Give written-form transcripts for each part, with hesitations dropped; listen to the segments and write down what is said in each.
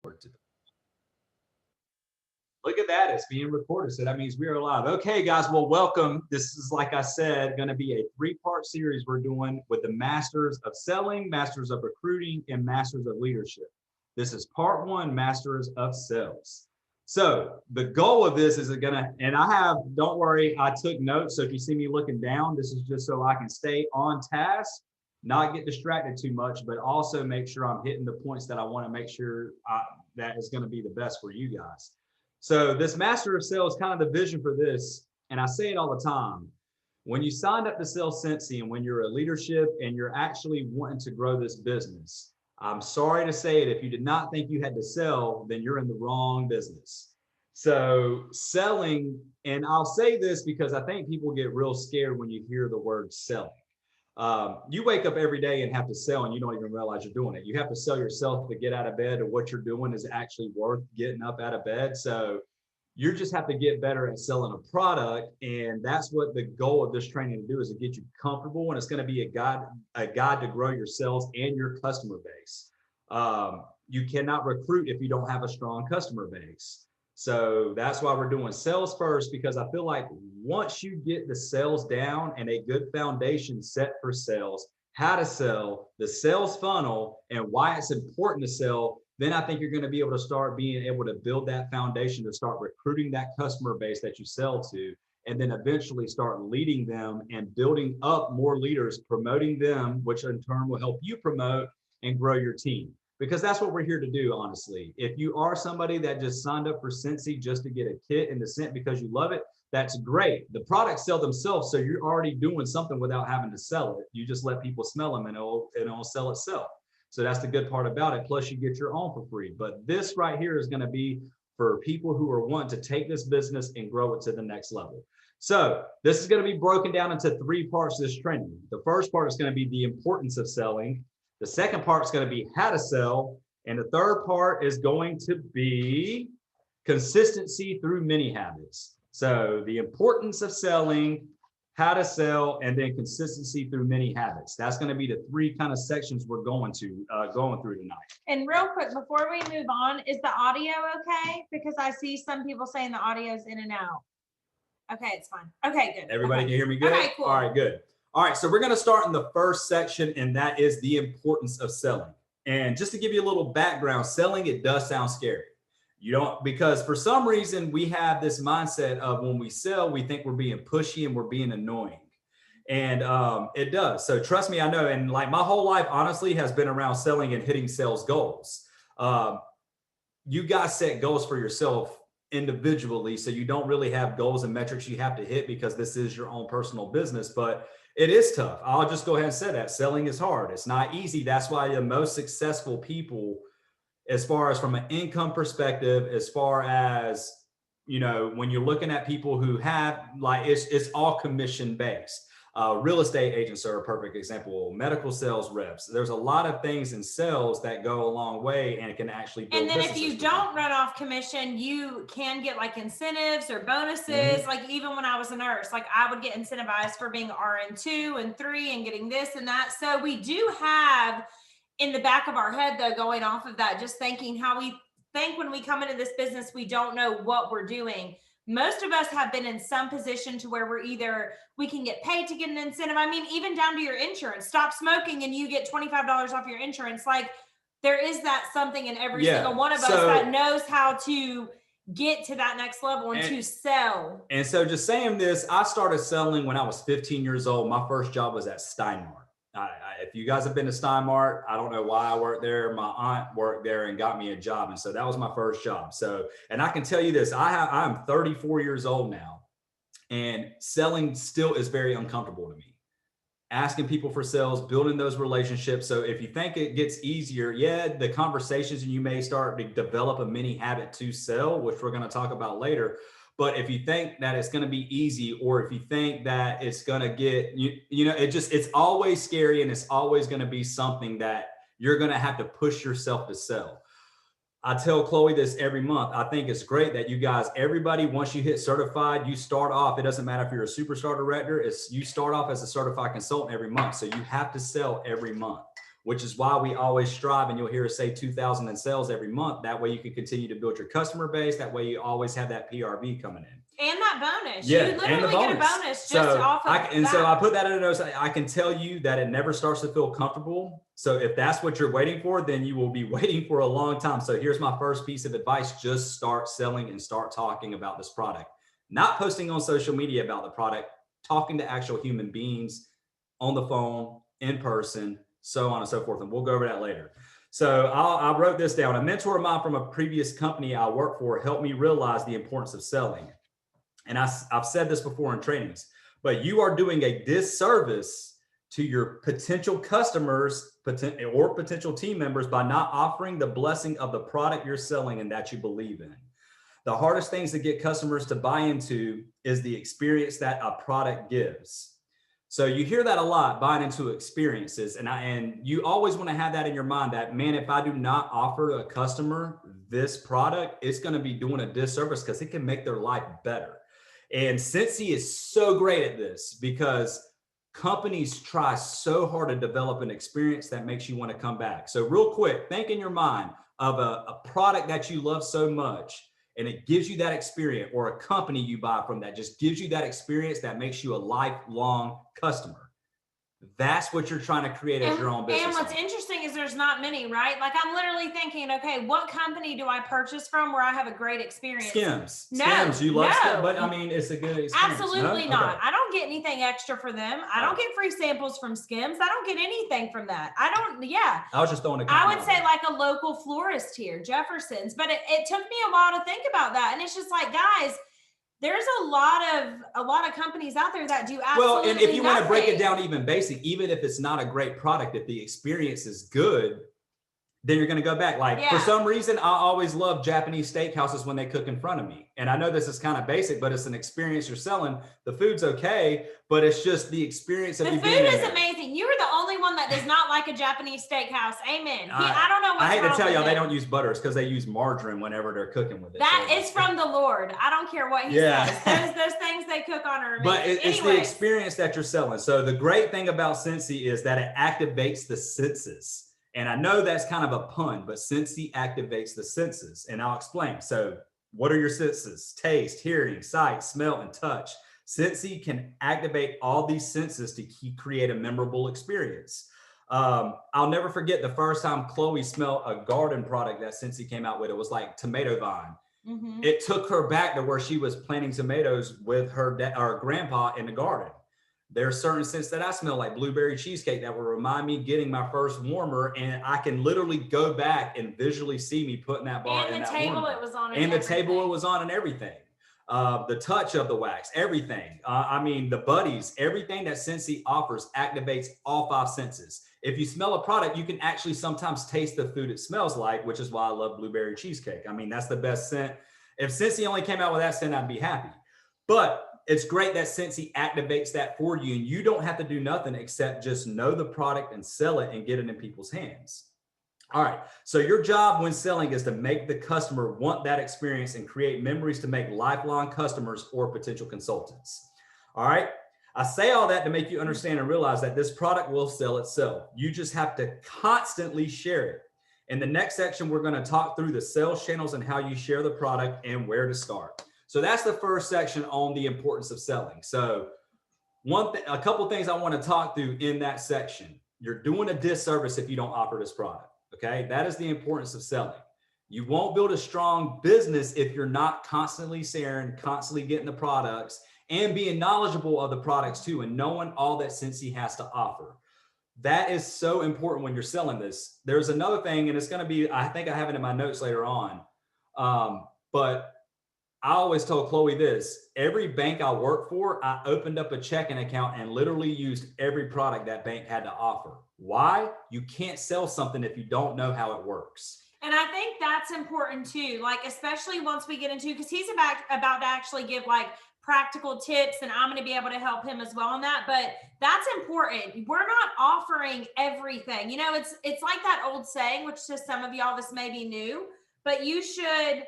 Look at that. It's being recorded. So that means we are live. Okay, guys. Well, welcome. This is, like I said, going to be a three-part series we're doing with the Masters of Selling, Masters of Recruiting, and Masters of Leadership. This is part one, Masters of Sales. So the goal of this is and don't worry, I took notes. So if you see me looking down, this is just so I can stay on task, not get distracted too much, but also make sure I'm hitting the points that I want to make sure that is going to be the best for you guys. So this Master of Sales, kind of the vision for this, and I say it all the time, when you signed up to sell Cincy and when you're a leadership and you're actually wanting to grow this business, I'm sorry to say it, if you did not think you had to sell, then you're in the wrong business. So selling, and I'll say this because I think people get real scared when you hear the word selling. You wake up every day and have to sell and you don't even realize you're doing it. You have to sell yourself to get out of bed, or what you're doing is actually worth getting up out of bed. So you just have to get better at selling a product. And that's what the goal of this training to do, is to get you comfortable. And it's going to be a guide to grow your sales and your customer base. You cannot recruit if you don't have a strong customer base. So that's why we're doing sales first, because I feel like once you get the sales down and a good foundation set for sales, how to sell, the sales funnel, and why it's important to sell, then I think you're going to be able to start being able to build that foundation to start recruiting that customer base that you sell to, and then eventually start leading them and building up more leaders, promoting them, which in turn will help you promote and grow your team. Because that's what we're here to do, honestly. If you are somebody that just signed up for Cincy just to get a kit and the scent because you love it, that's great. The products sell themselves, so you're already doing something without having to sell it. You just let people smell them and it'll sell itself. So that's the good part about it. Plus you get your own for free. But this right here is going to be for people who are wanting to take this business and grow it to the next level. So this is going to be broken down into three parts of this training. The first part is going to be the importance of selling. The second part is going to be how to sell. And the third part is going to be consistency through mini habits. So the importance of selling, how to sell, and then consistency through mini habits. That's going to be the three kind of sections we're going through tonight. And real quick, before we move on, is the audio okay? Because I see some people saying the audio's in and out. Okay, it's fine. Okay, good. Everybody can hear me good? Okay, cool. All right, good. All right, so we're going to start in the first section, and that is the importance of selling. And just to give you a little background, selling, it does sound scary. Because for some reason we have this mindset of when we sell, we think we're being pushy and we're being annoying. And it does. So trust me, I know. And like my whole life, honestly, has been around selling and hitting sales goals. You guys set goals for yourself individually, so you don't really have goals and metrics you have to hit because this is your own personal business. But it is tough. I'll just go ahead and say that selling is hard. It's not easy. That's why the most successful people, as far as from an income perspective, as far as, when you're looking at people who have, like, it's all commission based. Real estate agents are a perfect example. Medical sales reps. There's a lot of things in sales that go a long way and it can actually build. And then if you don't run off commission, you can get like incentives or bonuses. Mm-hmm. Like even when I was a nurse, like I would get incentivized for being RN 2 and 3 and getting this and that. So we do have in the back of our head, though, going off of that, just thinking how we think when we come into this business, we don't know what we're doing. Most of us have been in some position to where we can get paid to get an incentive. I mean, even down to your insurance, stop smoking and you get $25 off your insurance. Like there is that something in every single one of us that knows how to get to that next level and to sell. And so just saying this, I started selling when I was 15 years old. My first job was at Steinmart. If you guys have been to Steinmart, I don't know why I worked there. My aunt worked there and got me a job. And so that was my first job. So, and I can tell you this, I'm 34 years old now, and selling still is very uncomfortable to me. Asking people for sales, building those relationships. So if you think it gets easier, the conversations, and you may start to develop a mini habit to sell, which we're going to talk about later. But if you think that it's going to be easy, or if you think that it's going to get, it's always scary, and it's always going to be something that you're going to have to push yourself to sell. I tell Chloe this every month. I think it's great that you guys, everybody, once you hit certified, you start off, it doesn't matter if you're a superstar director, you start off as a certified consultant every month. So you have to sell every month. which is why we always strive, and you'll hear us say 2,000 in sales every month. That way you can continue to build your customer base. That way you always have that PRV coming in. And that bonus. Yeah, you literally get a bonus just off of that. So I put that in a note. I can tell you that it never starts to feel comfortable. So if that's what you're waiting for, then you will be waiting for a long time. So here's my first piece of advice. Just start selling and start talking about this product. Not posting on social media about the product, talking to actual human beings on the phone, in person, so on and so forth. And we'll go over that later. So I wrote this down. A mentor of mine from a previous company I worked for helped me realize the importance of selling. And I've said this before in trainings, but you are doing a disservice to your potential customers or potential team members by not offering the blessing of the product you're selling and that you believe in. The hardest things to get customers to buy into is the experience that a product gives. So you hear that a lot, buying into experiences. And you always want to have that in your mind that, man, if I do not offer a customer this product, it's going to be doing a disservice because it can make their life better. And Cincy is so great at this because companies try so hard to develop an experience that makes you want to come back. So real quick, think in your mind of a product that you love so much and it gives you that experience, or a company you buy from that just gives you that experience that makes you a lifelong customer. That's what you're trying to create as your own business. And what's interesting is there's not many, right? Like I'm literally thinking, okay, what company do I purchase from where I have a great experience? Skims. No, Skims. You love no. Skims, but I mean, it's a good experience. Absolutely no? not. Okay. I don't get anything extra for them. I don't get free samples from Skims. I don't get anything from that. I was just throwing I would say like a local florist here, Jefferson's, but it took me a while to think about that. And it's just like, guys, there's a lot of companies out there that do absolutely well, and if you want to break it nothing. down even basic, even if it's not a great product, if the experience is good, then you're going to go back. Like for some reason, I always love Japanese steakhouses when they cook in front of me. And I know this is kind of basic, but it's an experience you're selling. The food's okay, but it's just the experience of the you food being is there. Amazing. You are the only one that does not like a Japanese steakhouse. Amen. I don't know what's I hate to tell y'all they them. don't use butters because they use margarine whenever they're cooking with it. That is from the Lord. I don't care what he says. Those things they cook on are amazing. But it's the experience that you're selling. So the great thing about Cincy is that it activates the senses. And I know that's kind of a pun, but Cincy activates the senses. And I'll explain. So what are your senses? Taste, hearing, sight, smell, and touch. Cincy can activate all these senses to create a memorable experience. I'll never forget the first time Chloe smelled a garden product that Cincy came out with. It was like tomato vine. Mm-hmm. It took her back to where she was planting tomatoes with her grandpa in the garden. There's certain scents that I smell, like blueberry cheesecake, that will remind me getting my first warmer, and I can literally go back and visually see me putting that bar in that warmer. And the table it was on, and the table it was on, and everything. The touch of the wax, everything. I mean, the buddies, everything that Cincy offers activates all five senses. If you smell a product, you can actually sometimes taste the food it smells like, which is why I love blueberry cheesecake. I mean, that's the best scent. If Cincy only came out with that scent, I'd be happy. But it's great that Cincy activates that for you, and you don't have to do nothing except just know the product and sell it and get it in people's hands. All right, so your job when selling is to make the customer want that experience and create memories to make lifelong customers or potential consultants. All right, I say all that to make you understand and realize that this product will sell itself. You just have to constantly share it. In the next section, we're going to talk through the sales channels and how you share the product and where to start. So that's the first section on the importance of selling. So a couple of things I want to talk through in that section. You're doing a disservice if you don't offer this product. Okay, that is the importance of selling. You won't build a strong business if you're not constantly sharing, constantly getting the products, and being knowledgeable of the products too, and knowing all that Cincy has to offer. That is so important when you're selling this. There's another thing, and it's going to be, I think I have it in my notes later on, but I always told Chloe this: every bank I worked for, I opened up a checking account and literally used every product that bank had to offer. Why? You can't sell something if you don't know how it works. And I think that's important too, like especially once we get into, because he's about to actually give like practical tips, and I'm going to be able to help him as well on that. But that's important. We're not offering everything. You know, it's like that old saying, which to some of y'all this may be new, but you should.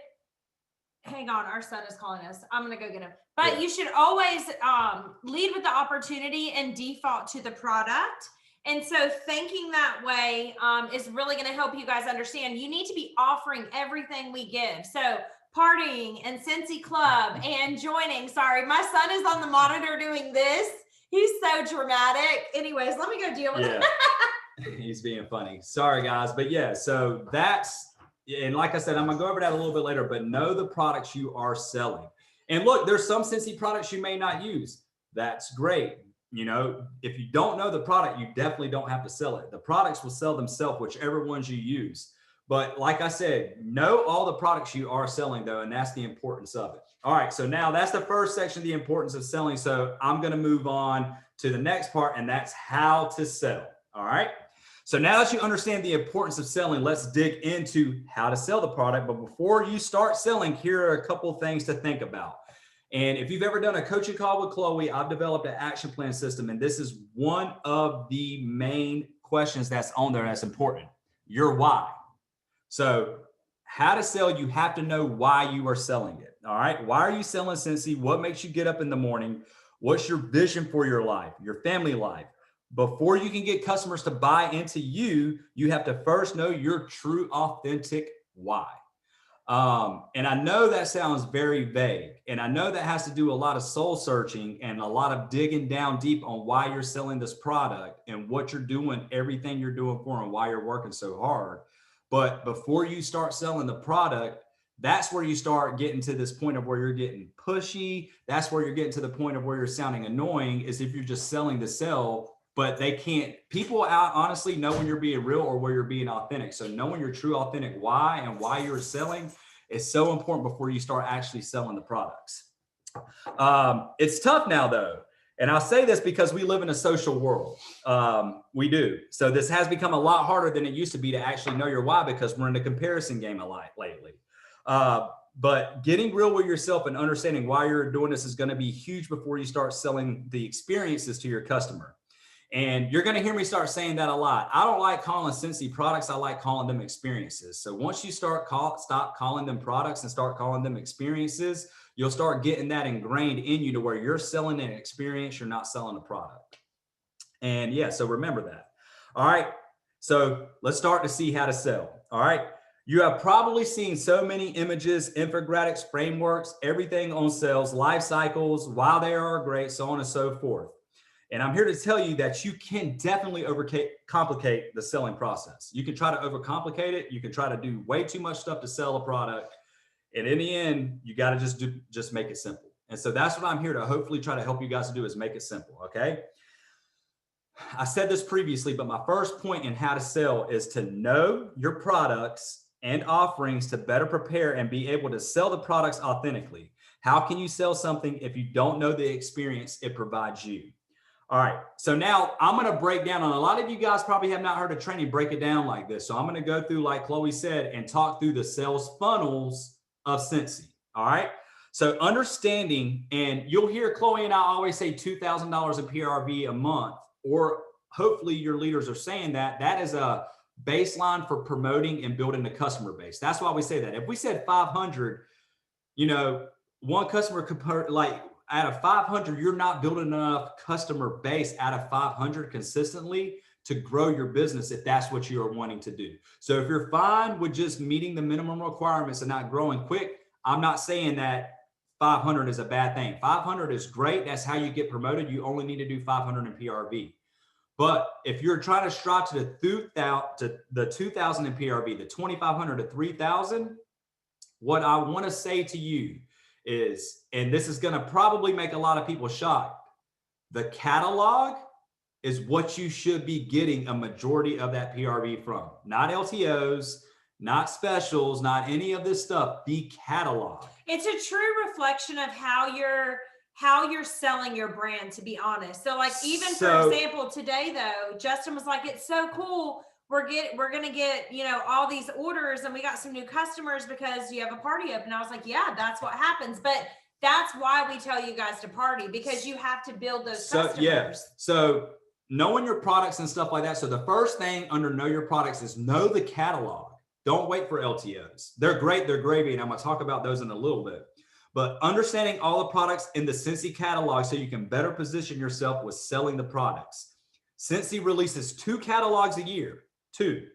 Hang on, our son is calling us. I'm going to go get him. But you should always lead with the opportunity and default to the product. And so thinking that way is really going to help you guys understand you need to be offering everything we give. So partying and Cincy Club and joining. Sorry, my son is on the monitor doing this. He's so dramatic. Anyways, let me go deal with it. He's being funny. Sorry, guys. But yeah, so that's, and like I said, I'm going to go over that a little bit later, but know the products you are selling. And look, there's some Cincy products you may not use. That's great. You know, if you don't know the product, you definitely don't have to sell it. The products will sell themselves, whichever ones you use. But like I said, know all the products you are selling, though, and that's the importance of it. All right, so now that's the first section, the importance of selling. So I'm going to move on to the next part, and that's how to sell. All right. So now that you understand the importance of selling, let's dig into how to sell the product. But before you start selling, here are a couple of things to think about. And if you've ever done a coaching call with Chloe, I've developed an action plan system. And this is one of the main questions that's on there that's important. Your why. So how to sell, you have to know why you are selling it. All right. Why are you selling Cincy? What makes you get up in the morning? What's your vision for your life, your family life? Before you can get customers to buy into you, you have to first know your true, authentic why. And I know that sounds very vague, and I know that has to do a lot of soul searching and a lot of digging down deep on why you're selling this product and what you're doing, everything you're doing for and why you're working so hard. But before you start selling the product, that's where you start getting to this point of where you're getting pushy. That's where you're getting to the point of where you're sounding annoying, is if you're just selling to sell, but they can't, people out honestly know when you're being real or where you're being authentic. So knowing your true authentic why and why you're selling is so important before you start actually selling the products. It's tough now though. And I'll say this because we live in a social world. We do. So this has become a lot harder than it used to be to actually know your why, because we're in a comparison game a lot lately. But getting real with yourself and understanding why you're doing this is going to be huge before you start selling the experiences to your customer. And you're going to hear me start saying that a lot. I don't like calling Cincy products. I like calling them experiences. So once you stop calling them products and start calling them experiences, you'll start getting that ingrained in you to where you're selling an experience. You're not selling a product. And yeah, so remember that. All right. So let's start to see how to sell. All right. You have probably seen so many images, infographics, frameworks, everything on sales, life cycles, why they are great, so on and so forth. And I'm here to tell you that you can definitely overcomplicate the selling process. You can try to overcomplicate it. You can try to do way too much stuff to sell a product. And in the end, you got to just make it simple. And so that's what I'm here to hopefully try to help you guys to do, is make it simple. Okay. I said this previously, but my first point in how to sell is to know your products and offerings to better prepare and be able to sell the products authentically. How can you sell something if you don't know the experience it provides you? All right, so now I'm going to break down, on a lot of you guys probably have not heard a training break it down like this. So I'm going to go through, like Chloe said, and talk through the sales funnels of Cincy. All right, so understanding, and you'll hear Chloe and I always say $2,000 in PRV a month, or hopefully your leaders are saying that. That is a baseline for promoting and building the customer base. That's why we say that. If we said 500, you know, one customer could out of 500, you're not building enough customer base out of 500 consistently to grow your business if that's what you are wanting to do. So if you're fine with just meeting the minimum requirements and not growing quick, I'm not saying that 500 is a bad thing. 500 is great. That's how you get promoted. You only need to do 500 in PRV. But if you're trying to strive to the 2,000 in PRV, the 2,500 to 3,000, what I want to say to you is, and this is going to probably make a lot of people shocked, the catalog is what you should be getting a majority of that PRV from. Not LTOs, not specials, not any of this stuff. The catalog. It's a true reflection of how you're selling your brand, to be honest. So like, even for example, today though, Justin was like, it's so cool. We're going to get, you know, all these orders, and we got some new customers because you have a party up. And I was like, yeah, that's what happens. But that's why we tell you guys to party, because you have to build those customers. Yeah. So knowing your products and stuff like that. So the first thing under know your products is know the catalog. Don't wait for LTOs. They're great. They're gravy. And I'm going to talk about those in a little bit. But understanding all the products in the Cincy catalog so you can better position yourself with selling the products. Scentsy releases 2 catalogs a year, 2.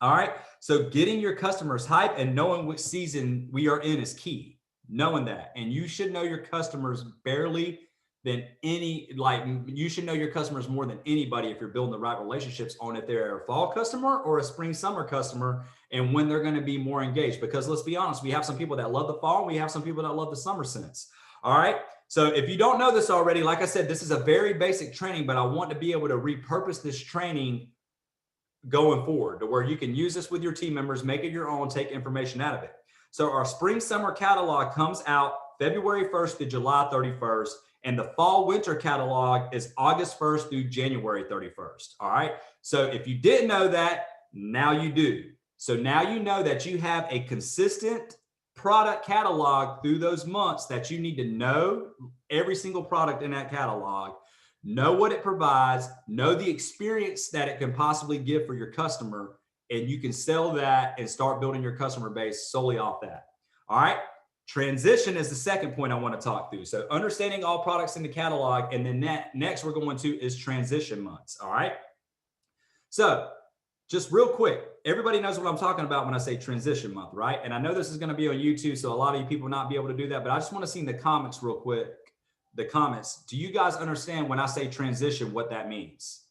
All right. So getting your customers hype and knowing which season we are in is key. Knowing that. And you should know your customers barely than any, like you should know your customers more than anybody if you're building the right relationships on if they're a fall customer or a spring summer customer and when they're going to be more engaged. Because let's be honest, we have some people that love the fall, and we have some people that love the summer scents. All right. So if you don't know this already, like I said, this is a very basic training, but I want to be able to repurpose this training going forward to where you can use this with your team members, make it your own, take information out of it. So our spring summer catalog comes out February 1st to July 31st, and the fall winter catalog is August 1st through January 31st. All right. So if you didn't know that, now you do. So now you know that you have a consistent product catalog through those months that you need to know every single product in that catalog, know what it provides, know the experience that it can possibly give for your customer, and you can sell that and start building your customer base solely off that. All right. Transition is the second point I want to talk through. So understanding all products in the catalog, and then next we're going to is transition months. All right. So just real quick, everybody knows what I'm talking about when I say transition month, right? And I know this is going to be on YouTube, so a lot of you people not be able to do that, but I just want to see in the comments real quick, the comments. Do you guys understand when I say transition, what that means?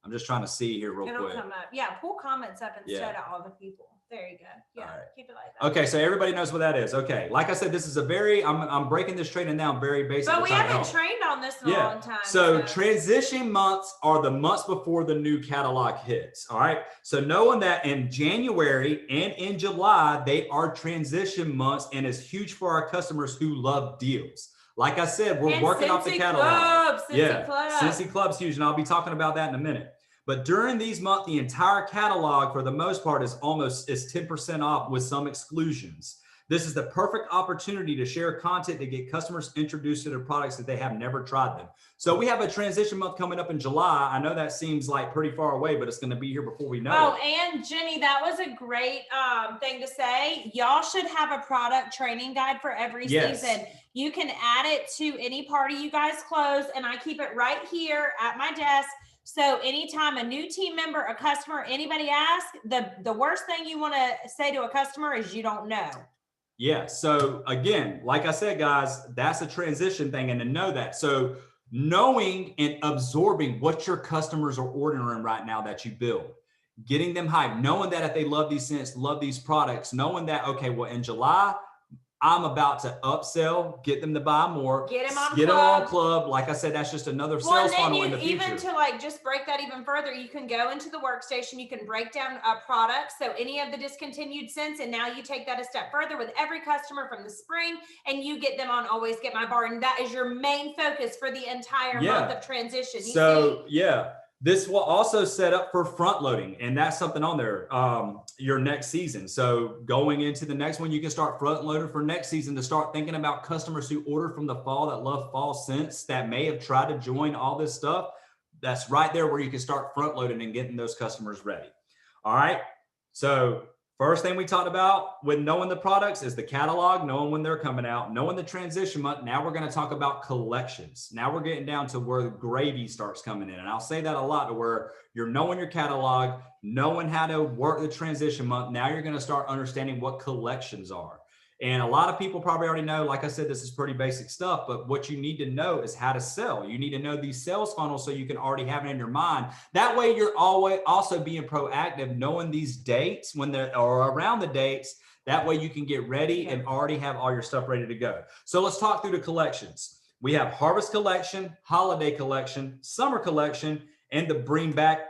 I'm just trying to see here real It'll quick. come up. Yeah, pull comments up instead of all the people. There you go. Yeah, right. Keep it like that. Okay, so everybody knows what that is. Okay, like I said, this is a very, I'm breaking this training down very basic. But we haven't trained on this in a long time. So transition months are the months before the new catalog hits. All right. So knowing that in January and in July, they are transition months, and it's huge for our customers who love deals. Like I said, we're working off the catalog. Scentsy Club's huge, and I'll be talking about that in a minute. But during these months, the entire catalog, for the most part, is 10% off with some exclusions. This is the perfect opportunity to share content to get customers introduced to their products that they have never tried them. So we have a transition month coming up in July. I know that seems like pretty far away, but it's going to be here before we know it. Oh, and Jenny, that was a great thing to say. Y'all should have a product training guide for every season. You can add it to any party you guys close, and I keep it right here at my desk. So anytime a new team member, a customer, anybody asks, the worst thing you want to say to a customer is you don't know. Yeah. So again, like I said, guys, that's a transition thing, and to know that. So knowing and absorbing what your customers are ordering right now that you build, getting them hyped, knowing that if they love these scents, love these products, knowing that, okay, well, in July, I'm about to upsell, get them to buy more, get them on club. Like I said, that's just another sales funnel in the future. Even to like just break that even further, you can go into the workstation, you can break down a product. So any of the discontinued scents, and now you take that a step further with every customer from the spring, and you get them on Always Get My Bar. And that is your main focus for the entire month of transition. This will also set up for front loading, and that's something on there, your next season. So going into the next one, you can start front loading for next season to start thinking about customers who order from the fall that love fall scents that may have tried to join all this stuff. That's right there where you can start front loading and getting those customers ready. All right. So first thing we talked about with knowing the products is the catalog, knowing when they're coming out, knowing the transition month. Now we're going to talk about collections. Now we're getting down to where the gravy starts coming in. And I'll say that a lot, to where you're knowing your catalog, knowing how to work the transition month. Now you're going to start understanding what collections are. And a lot of people probably already know, like I said, this is pretty basic stuff, but what you need to know is how to sell. You need to know these sales funnels so you can already have it in your mind. That way you're always also being proactive, knowing these dates when they're or around the dates. That way you can get ready and already have all your stuff ready to go. So let's talk through the collections. We have Harvest Collection, Holiday Collection, Summer Collection, and the Bring Back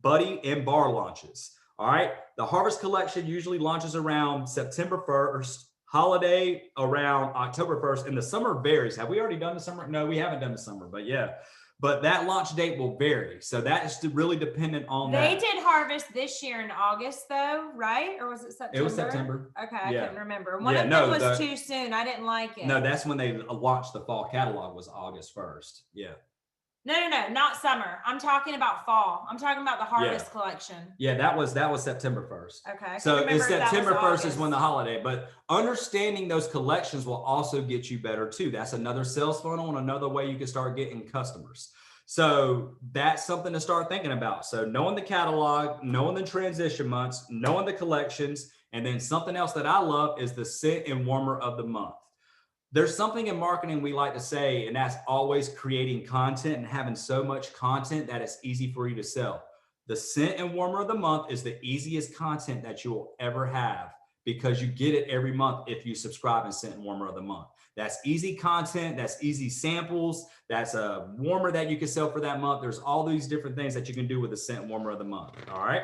Buddy and Bar launches. All right. The Harvest Collection usually launches around September 1st. Holiday around October 1st, and the summer varies. Have we already done the summer? No, we haven't done the summer, but yeah. But that launch date will vary. So that is really dependent on that. They did Harvest this year in August though, right? Or was it September? It was September. Okay, I couldn't remember. One of them was too soon. I didn't like it. No, that's when they launched the fall catalog, was August 1st. Yeah. No, not summer. I'm talking about fall. I'm talking about the Harvest Collection. Yeah, that was September 1st. Okay. So it's September 1st is when the holiday, but understanding those collections will also get you better too. That's another sales funnel and another way you can start getting customers. So that's something to start thinking about. So knowing the catalog, knowing the transition months, knowing the collections, and then something else that I love is the scent and warmer of the month. There's something in marketing we like to say, and that's always creating content and having so much content that it's easy for you to sell. The scent and warmer of the month is the easiest content that you will ever have because you get it every month if you subscribe in scent and warmer of the month. That's easy content, that's easy samples, that's a warmer that you can sell for that month. There's all these different things that you can do with the scent and warmer of the month. All right.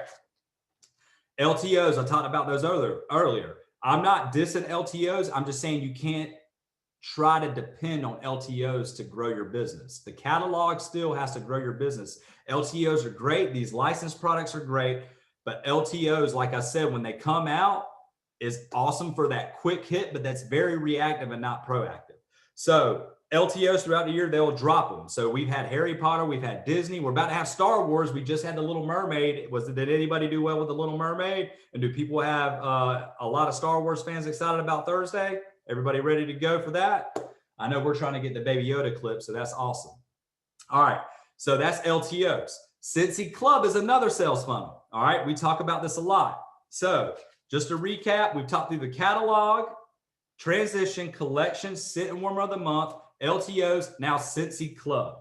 LTOs, I talked about those earlier. I'm not dissing LTOs. I'm just saying you can't try to depend on LTOs to grow your business. The catalog still has to grow your business. LTOs are great. These licensed products are great, but LTOs, like I said, when they come out, is awesome for that quick hit, but that's very reactive and not proactive. So LTOs throughout the year, they'll drop them. So we've had Harry Potter, we've had Disney, we're about to have Star Wars. We just had The Little Mermaid. Did anybody do well with The Little Mermaid? And do people have a lot of Star Wars fans excited about Thursday? Everybody ready to go for that? I know we're trying to get the Baby Yoda clip, so that's awesome. All right, so that's LTOs. Scentsy Club is another sales funnel. All right, we talk about this a lot. So just to recap, we've talked through the catalog, transition, collection, scent and warmer of the month, LTOs, now Scentsy Club.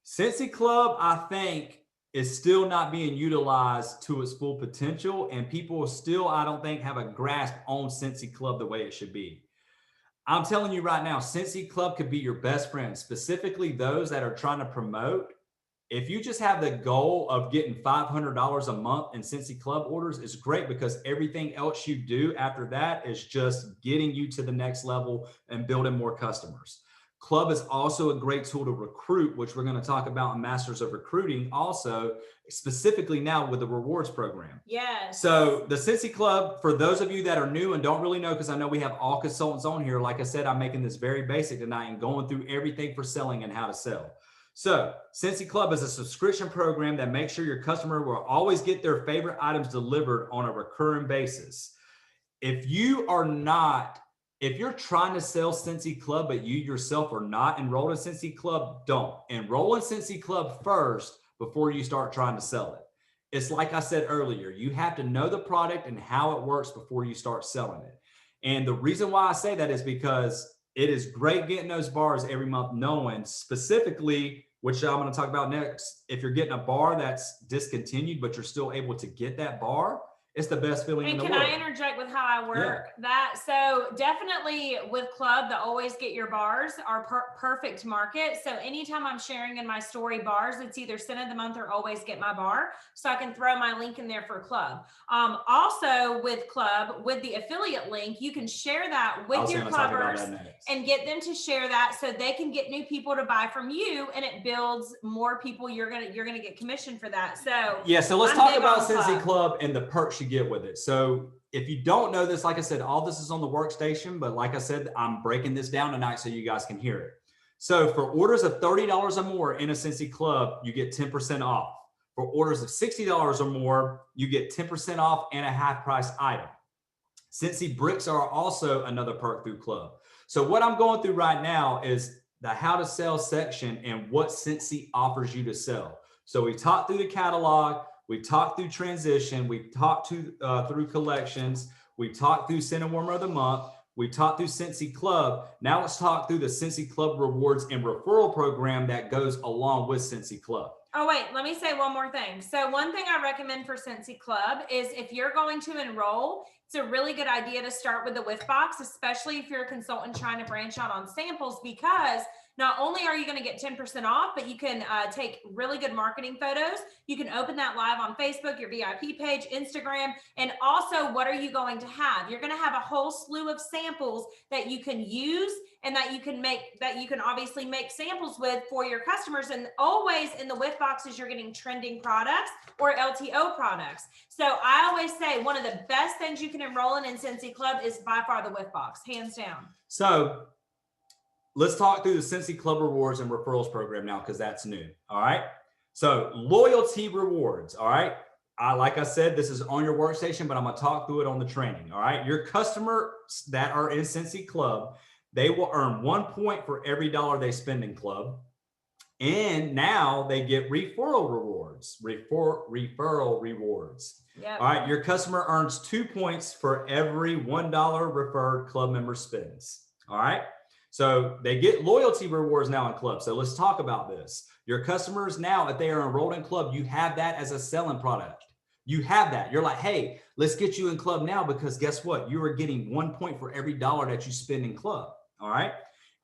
Scentsy Club, I think, is still not being utilized to its full potential, and people still, I don't think, have a grasp on Scentsy Club the way it should be. I'm telling you right now, Scentsy Club could be your best friend, specifically those that are trying to promote. If you just have the goal of getting $500 a month in Scentsy Club orders, is great because everything else you do after that is just getting you to the next level and building more customers. Club is also a great tool to recruit, which we're going to talk about in Masters of Recruiting also, specifically now with the rewards program. Yes. So the Scentsy Club, for those of you that are new and don't really know, because I know we have all consultants on here, like I said, I'm making this very basic tonight and going through everything for selling and how to sell. So Scentsy Club is a subscription program that makes sure your customer will always get their favorite items delivered on a recurring basis. If you're trying to sell Scentsy Club, but you yourself are not enrolled in Scentsy Club, don't. Enroll in Scentsy Club first before you start trying to sell it. It's like I said earlier, you have to know the product and how it works before you start selling it. And the reason why I say that is because it is great getting those bars every month, knowing specifically, which I'm going to talk about next, if you're getting a bar that's discontinued, but you're still able to get that bar, it's the best feeling in the world. And can I interject with how I work that? So definitely with Club, the always get your bars are perfect market. So anytime I'm sharing in my story bars, it's either scent of the month or always get my bar. So I can throw my link in there for Club. Also with Club, with the affiliate link, you can share that with your clubbers and get them to share that so they can get new people to buy from you, and it builds more people. You're gonna get commission for that. So yeah, so let's talk about Scentsy Club and the perks you get with it. So if you don't know this, like I said, all this is on the workstation, but like I said, I'm breaking this down tonight so you guys can hear it. So for orders of $30 or more in a Scentsy Club, you get 10% off. For orders of $60 or more, you get 10% off and a half price item. Scentsy bricks are also another perk through Club. So what I'm going through right now is the how to sell section and what Scentsy offers you to sell. So we talked through the catalog, we talked through transition, we talked through collections, we talked through Scent and Warmer of the Month, we talked through Scentsy Club. Now let's talk through the Scentsy Club rewards and referral program that goes along with Scentsy Club. Oh, wait, let me say one more thing. So one thing I recommend for Scentsy Club is if you're going to enroll, it's a really good idea to start with the whiff box, especially if you're a consultant trying to branch out on samples, because not only are you going to get 10% off, but you can take really good marketing photos. You can open that live on Facebook, your VIP page, Instagram, and also what are you going to have? You're going to have a whole slew of samples that you can use and that you can obviously make samples with for your customers. And always in the whiff boxes, you're getting trending products or LTO products. So I always say one of the best things you can enroll in Scentsy Club is by far the whiff box, hands down. So let's talk through the Scentsy Club rewards and referrals program now, because that's new. All right. So loyalty rewards. All right. Like I said, this is on your workstation, but I'm going to talk through it on the training. All right. Your customers that are in Scentsy Club, they will earn 1 point for every dollar they spend in Club. And now they get referral rewards, referral rewards. Yep. All right, your customer earns 2 points for every $1 referred club member spends. All right, so they get loyalty rewards now in club. So let's talk about this. Your customers now, if they are enrolled in club, you have that as a selling product. You have that. You're like, hey, let's get you in club now because guess what? You are getting 1 point for every dollar that you spend in club. All right.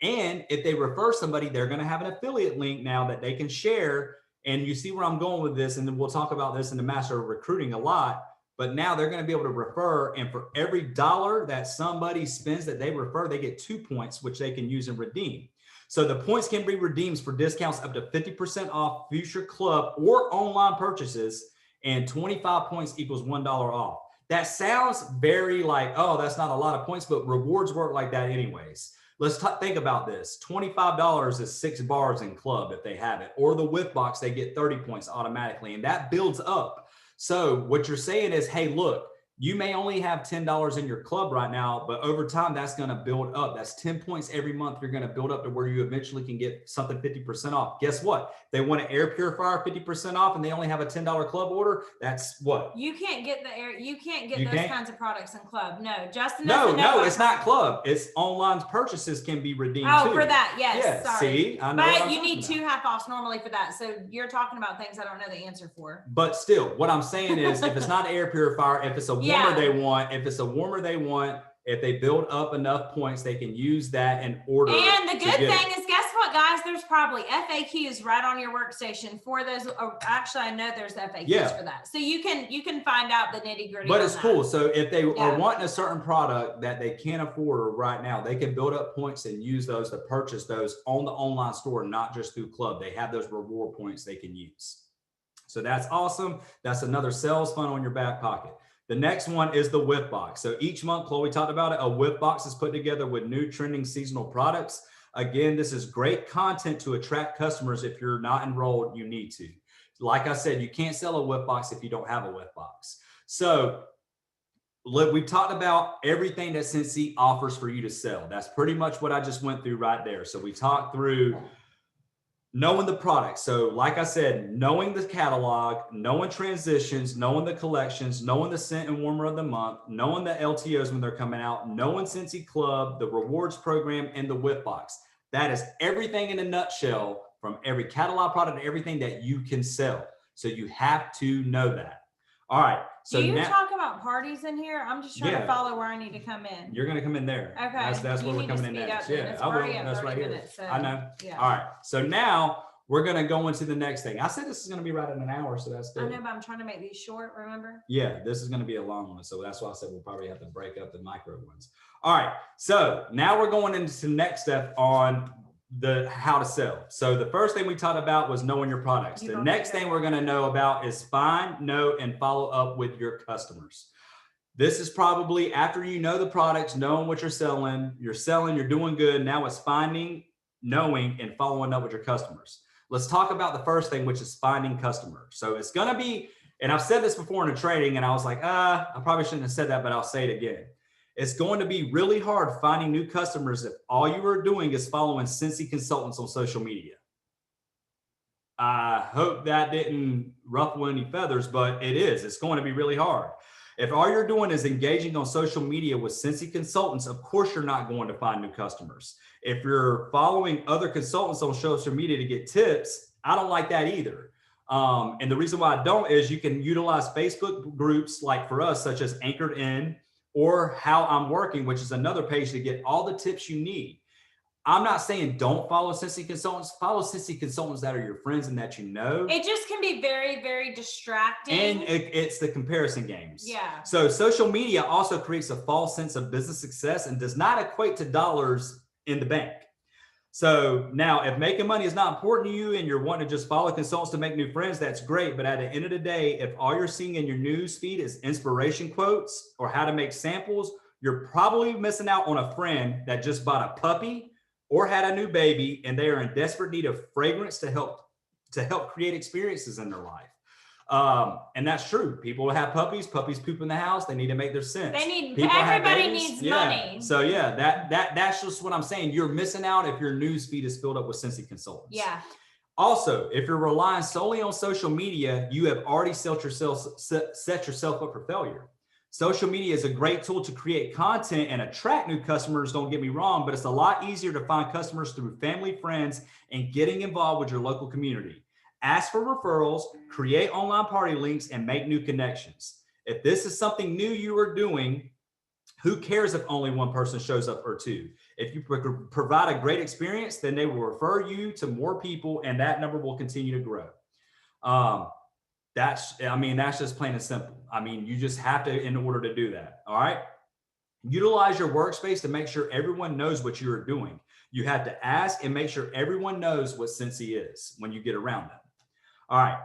And if they refer somebody, they're going to have an affiliate link now that they can share. And you see where I'm going with this. And then we'll talk about this in the Master of Recruiting a lot. But now they're going to be able to refer. And for every dollar that somebody spends that they refer, they get 2 points, which they can use and redeem. So the points can be redeemed for discounts up to 50% off future club or online purchases. And 25 points equals $1 off. That sounds very like, oh, that's not a lot of points, but rewards work like that anyways. Let's think about this. $25 is 6 bars in club if they have it, or the whiff box, they get 30 points automatically, and that builds up. So what you're saying is, hey, look, you may only have $10 in your club right now, but over time, that's going to build up. That's 10 points every month. You're going to build up to where you eventually can get something 50% off. Guess what? They want an air purifier 50% off and they only have a $10 club order. That's what? You can't get the air. You can't get those kinds of products in club. No, Justin. No, it's not club. It's online purchases can be redeemed too. For that. Yes. Yeah, sorry. See, I know. But you need 2 half offs normally for that. So you're talking about things I don't know the answer for. But still, what I'm saying is if it's not an air purifier, if it's a warmer they want, if they build up enough points, they can use that in order. And the good thing is, guess what, guys? There's probably FAQs right on your workstation for those. Actually, I know there's FAQs for that, so you can find out the nitty gritty. But it's cool. So if they are wanting a certain product that they can't afford right now, they can build up points and use those to purchase those on the online store, not just through club. They have those reward points they can use. So that's awesome. That's another sales funnel in your back pocket. The next one is the whiff box. So each month, Chloe talked about it, a whiff box is put together with new trending seasonal products. Again, this is great content to attract customers. If you're not enrolled, you need to. Like I said, you can't sell a whiff box if you don't have a whiff box. So we talked about everything that Scentsy offers for you to sell. That's pretty much what I just went through right there. So we talked through knowing the product. So like I said, knowing the catalog, knowing transitions, knowing the collections, knowing the scent and warmer of the month, knowing the LTOs when they're coming out, knowing Scentsy Club, the rewards program, and the whiff box. That is everything in a nutshell from every catalog product, everything that you can sell. So you have to know that. All right. So do you talk about parties in here? I'm just trying to follow where I need to come in. You're going to come in there. Okay. That's where we're coming in next. Yeah, I will. That's right here. So, I know. Yeah. All right. So now we're going to go into the next thing. I said this is going to be right in an hour, so that's good. I know, but I'm trying to make these short, remember? Yeah, this is going to be a long one. So that's why I said we'll probably have to break up the micro ones. All right. So now we're going into the next step on the how to sell. So the first thing we talked about was knowing your products. The next thing we're going to know about is find, know, and follow up with your customers. This is probably after you know the products, knowing what you're selling, you're doing good. Now it's finding, knowing, and following up with your customers. Let's talk about the first thing, which is finding customers. So it's going to be, and I've said this before in a training, and I was like, I probably shouldn't have said that, but I'll say it again. It's going to be really hard finding new customers if all you are doing is following Scentsy consultants on social media. I hope that didn't ruffle any feathers, but it is. It's going to be really hard. If all you're doing is engaging on social media with Scentsy consultants, of course you're not going to find new customers. If you're following other consultants on social media to get tips, I don't like that either. And the reason why I don't is you can utilize Facebook groups like for us, such as Anchored In, or How I'm Working, which is another page to get all the tips you need. I'm not saying don't follow Scentsy consultants. Follow Scentsy consultants that are your friends and that you know. It just can be very, very distracting. And it's the comparison games. Yeah. So social media also creates a false sense of business success and does not equate to dollars in the bank. So now if making money is not important to you and you're wanting to just follow consultants to make new friends, that's great. But at the end of the day, if all you're seeing in your news feed is inspiration quotes or how to make samples, you're probably missing out on a friend that just bought a puppy or had a new baby and they are in desperate need of fragrance to help create experiences in their life. And that's true. People have puppies poop in the house. They need to make their scents. Everybody needs money. So yeah, that's just what I'm saying. You're missing out if your news feed is filled up with Scentsy consultants. Yeah. Also, if you're relying solely on social media, you have already set yourself up for failure. Social media is a great tool to create content and attract new customers, don't get me wrong, but it's a lot easier to find customers through family, friends, and getting involved with your local community. Ask for referrals, create online party links, and make new connections. If this is something new you are doing, who cares if only one person shows up or two? If you provide a great experience, then they will refer you to more people and that number will continue to grow. That's just plain and simple. I mean, you just have to, in order to do that. All right. Utilize your workspace to make sure everyone knows what you're doing. You have to ask and make sure everyone knows what Cincy is when you get around them. All right.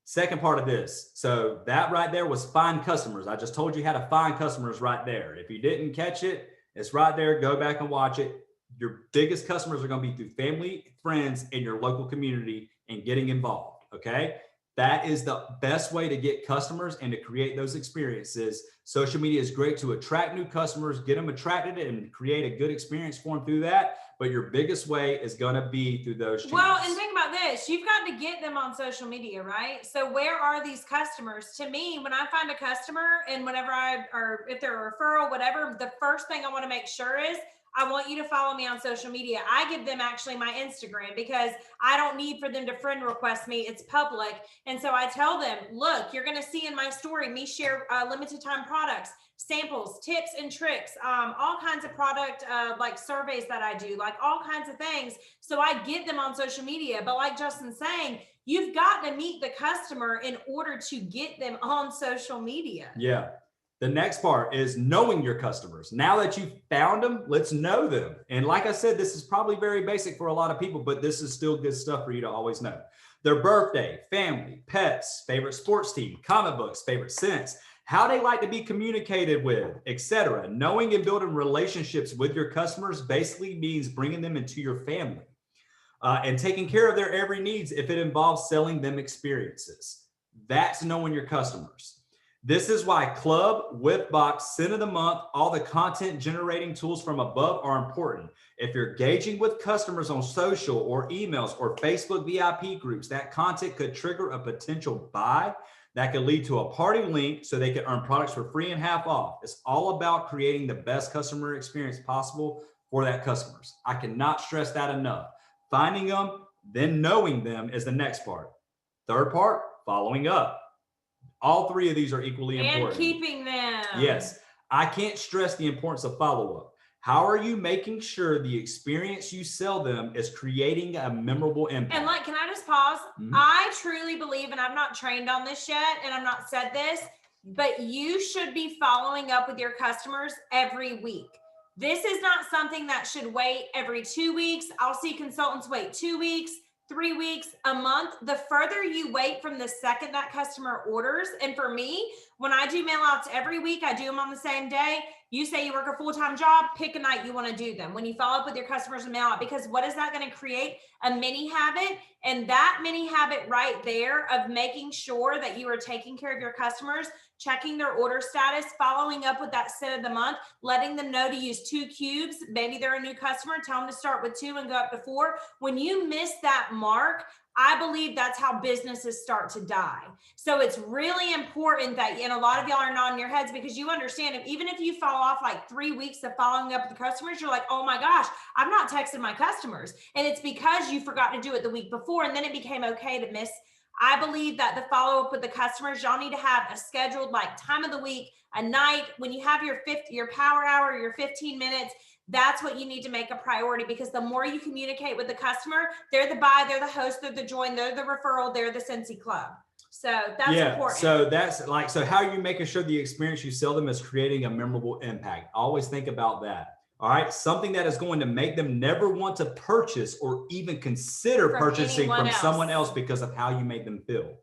Second part of this. So that right there was find customers. I just told you how to find customers right there. If you didn't catch it, it's right there. Go back and watch it. Your biggest customers are going to be through family, friends, and your local community and getting involved. Okay. That is the best way to get customers and to create those experiences. Social media is great to attract new customers, get them attracted and create a good experience for them through that. But your biggest way is going to be through those channels. Well, and think about this. You've got to get them on social media, right? So where are these customers? To me, when I find a customer and or if they're a referral, whatever, the first thing I want to make sure is I want you to follow me on social media. I give them actually my Instagram because I don't need for them to friend request me. It's public. And so I tell them, look, you're going to see in my story, me share limited time products, samples, tips and tricks, all kinds of product like surveys that I do, like all kinds of things. So I get them on social media. But like Justin's saying, you've got to meet the customer in order to get them on social media. Yeah. The next part is knowing your customers. Now that you've found them, let's know them. And like I said, this is probably very basic for a lot of people, but this is still good stuff for you to always know. Their birthday, family, pets, favorite sports team, comic books, favorite scents, how they like to be communicated with, etc. Knowing and building relationships with your customers basically means bringing them into your family and taking care of their every needs if it involves selling them experiences. That's knowing your customers. This is why Club, Whipbox, Scent of the Month, all the content generating tools from above are important. If you're engaging with customers on social or emails or Facebook VIP groups, that content could trigger a potential buy that could lead to a party link so they can earn products for free and half off. It's all about creating the best customer experience possible for that customers. I cannot stress that enough. Finding them, then knowing them is the next part. Third part, following up. All three of these are equally important. And keeping them. Yes. I can't stress the importance of follow-up. How are you making sure the experience you sell them is creating a memorable impact? And like, can I just pause? Mm-hmm. I truly believe, and I'm not trained on this yet, and I'm not said this, but you should be following up with your customers every week. This is not something that should wait every 2 weeks. I'll see consultants wait 2 weeks, 3 weeks, a month. The further you wait from the second that customer orders, and for me, when I do mail outs every week, I do them on the same day. You say you work a full-time job, pick a night you want to do them. When you follow up with your customers and mail out, because what is that going to create? A mini habit. And that mini habit right there of making sure that you are taking care of your customers, checking their order status, following up with that scent of the month, letting them know to use 2 cubes. Maybe they're a new customer, tell them to start with 2 and go up to 4. When you miss that mark, I believe that's how businesses start to die. So it's really important that, and a lot of y'all are nodding your heads because you understand, even if you fall off like 3 weeks of following up with the customers, you're like, oh my gosh, I've not texted my customers. And it's because you forgot to do it the week before, and then it became okay to miss. I believe that the follow up with the customers, y'all need to have a scheduled like time of the week, a night when you have your power hour, your 15 minutes. That's what you need to make a priority, because the more you communicate with the customer, they're the buy, they're the host, they're the join, they're the referral, they're the Cincy Club. So that's important. So that's like, so how are you making sure the experience you sell them is creating a memorable impact? Always think about that. All right. Something that is going to make them never want to purchase or even consider purchasing from someone else because of how you make them feel.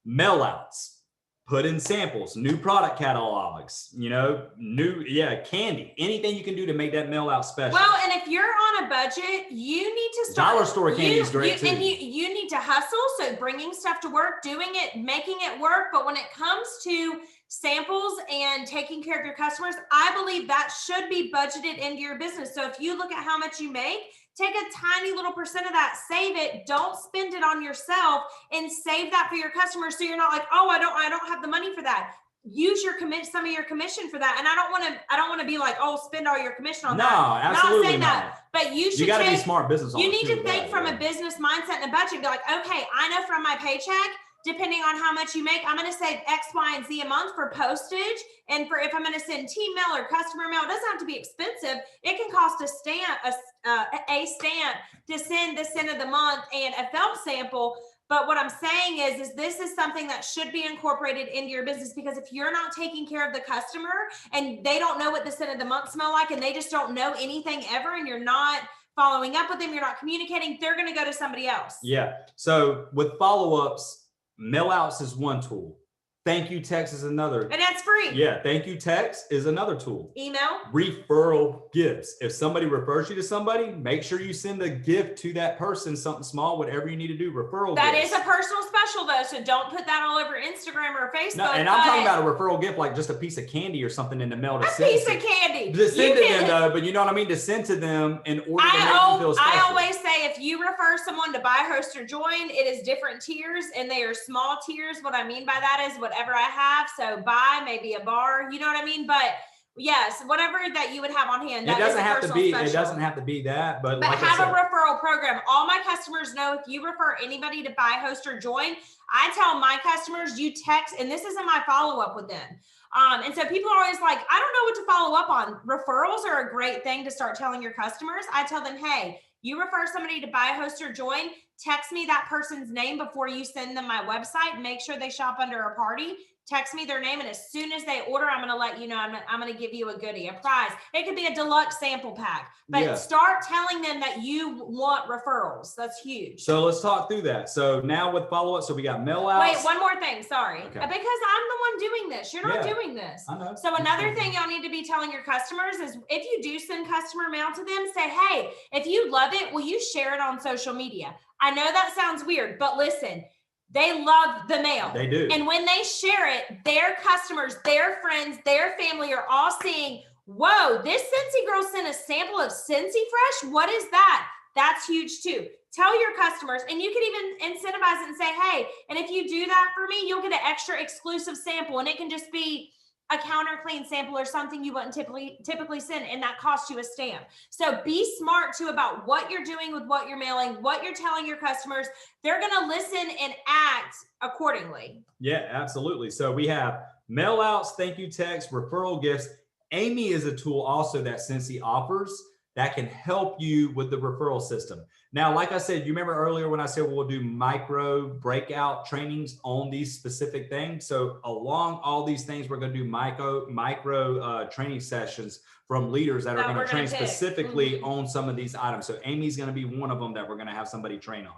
Mail outs. Put in samples, new product catalogs, candy, anything you can do to make that mail out special. Well, and if you're on a budget, you need to start. Dollar store candy is great too. And you need to hustle. So bringing stuff to work, doing it, making it work. But when it comes to samples and taking care of your customers, I believe that should be budgeted into your business. So if you look at how much you make, take a tiny little percent of that, save it, don't spend it on yourself, and save that for your customers. So you're not like, oh, I don't have the money for that. Use your some of your commission for that. And I don't want to be like, oh, spend all your commission on that. No, absolutely not saying that, but you got to be smart business owners. You need to think from a business mindset and a budget. Be like, okay, I know from my paycheck, depending on how much you make, I'm going to save X, Y, and Z a month for postage. And for if I'm going to send team mail or customer mail, it doesn't have to be expensive. It can cost a stamp to send this end of the month and a felt sample. But what I'm saying is this is something that should be incorporated into your business, because if you're not taking care of the customer and they don't know what the end of the month smell like, and they just don't know anything ever, and you're not following up with them, you're not communicating, they're going to go to somebody else. Yeah. So with follow-ups, mail outs is one tool. Thank you text is another. And that's free. Yeah. Thank you text is another tool. Email. Referral gifts. If somebody refers you to somebody, make sure you send a gift to that person, something small, whatever you need to do. Referral That gifts. is a personal special though. So don't put that all over Instagram or Facebook. No, and I'm talking about a referral gift, like just a piece of candy or something in the mail to a send. Piece of candy. To send to them though, but you know what I mean? To send to them in order to make them feel special. I always say if you refer someone to buy, host, or join, it is different tiers and they are small tiers. What I mean by that is whatever I have. So buy, maybe a bar, you know what I mean? But yes, whatever that you would have on hand. It doesn't have to be. It doesn't have to be that. But like have a referral program. All my customers know if you refer anybody to buy, host, or join, I tell my customers you text, and this isn't my follow up with them. And so people are always like, I don't know what to follow up on. Referrals are a great thing to start telling your customers. I tell them, hey, you refer somebody to buy, host, or join, text me that person's name before you send them my website. Make sure they shop under a party. Text me their name, and as soon as they order, I'm going to let you know. I'm going to give you a goodie, a prize. It could be a deluxe sample pack, but start telling them that you want referrals. That's huge. So let's talk through that. So now with follow-up, so we got mail outs. Wait, one more thing. Sorry. Okay. Because I'm the one doing this. You're not doing this. I know. So another thing y'all need to be telling your customers is if you do send customer mail to them, say, hey, if you love it, will you share it on social media? I know that sounds weird, but listen, they love the mail. They do. And when they share it, their customers, their friends, their family are all seeing, whoa, this Scentsy girl sent a sample of Scentsy Fresh. What is that? That's huge too. Tell your customers, and you can even incentivize it and say, hey, and if you do that for me, you'll get an extra exclusive sample, and it can just be a counter clean sample or something you wouldn't typically send, and that costs you a stamp. So be smart too about what you're doing with what you're mailing, what you're telling your customers. They're going to listen and act accordingly. Yeah, absolutely. So we have mail outs, thank you text, referral gifts. Amy is a tool also that Scentsy offers that can help you with the referral system. Now, like I said, you remember earlier when I said we'll do micro breakout trainings on these specific things. So along all these things, we're going to do micro training sessions from leaders that are going to train specifically on some of these items. So Amy's going to be one of them that we're going to have somebody train on.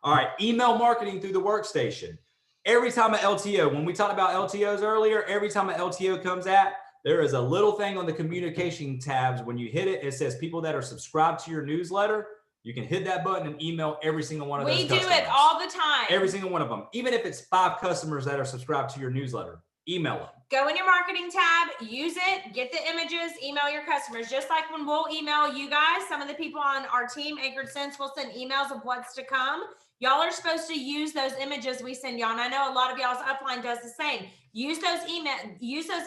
All right, email marketing through the workstation. Every time an LTO, when we talked about LTOs earlier, every time an LTO comes out, there is a little thing on the communication tabs. When you hit it, it says people that are subscribed to your newsletter. You can hit that button and email every single one of those customers. We do it all the time. Every single one of them. Even if it's 5 customers that are subscribed to your newsletter, email them. Go in your marketing tab, use it, get the images, email your customers. Just like when we'll email you guys, some of the people on our team, Anchored Sense, will send emails of what's to come. Y'all are supposed to use those images we send y'all. And I know a lot of y'all's upline does the same. Use those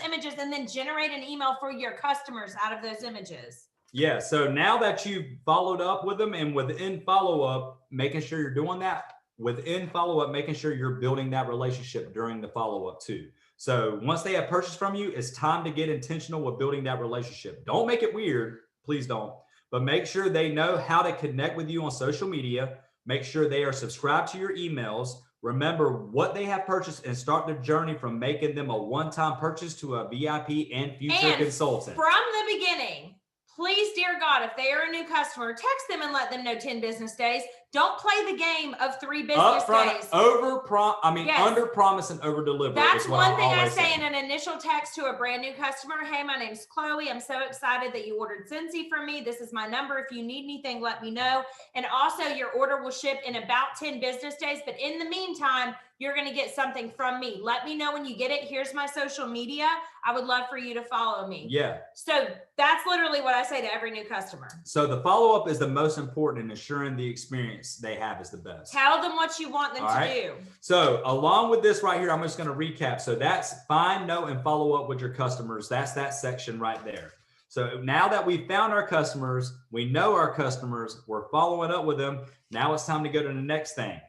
images, and then generate an email for your customers out of those images. Yeah, so now that you've followed up with them, and within follow-up, making sure you're doing that, within follow-up, making sure you're building that relationship during the follow-up too. So once they have purchased from you, it's time to get intentional with building that relationship. Don't make it weird, please don't, but make sure they know how to connect with you on social media. Make sure they are subscribed to your emails. Remember what they have purchased and start their journey from making them a one-time purchase to a VIP and future consultant. From the beginning, please, dear God, if they are a new customer, text them and let them know 10 business days. Don't play the game of 3 business Upfront, days. Yes. under promise and over deliver. That's one thing I always say in an initial text to a brand new customer. Hey, my name's Chloe. I'm so excited that you ordered Scentsy from me. This is my number. If you need anything, let me know. And also your order will ship in about 10 business days. But in the meantime, you're going to get something from me. Let me know when you get it. Here's my social media. I would love for you to follow me. Yeah. So that's literally what I say to every new customer. So the follow-up is the most important in ensuring the experience they have is the best. Tell them what you want them to do. So along with this right here, I'm just going to recap. So that's find, know, and follow up with your customers. That's that section right there. So now that we've found our customers, we know our customers, we're following up with them. Now it's time to go to the next thing.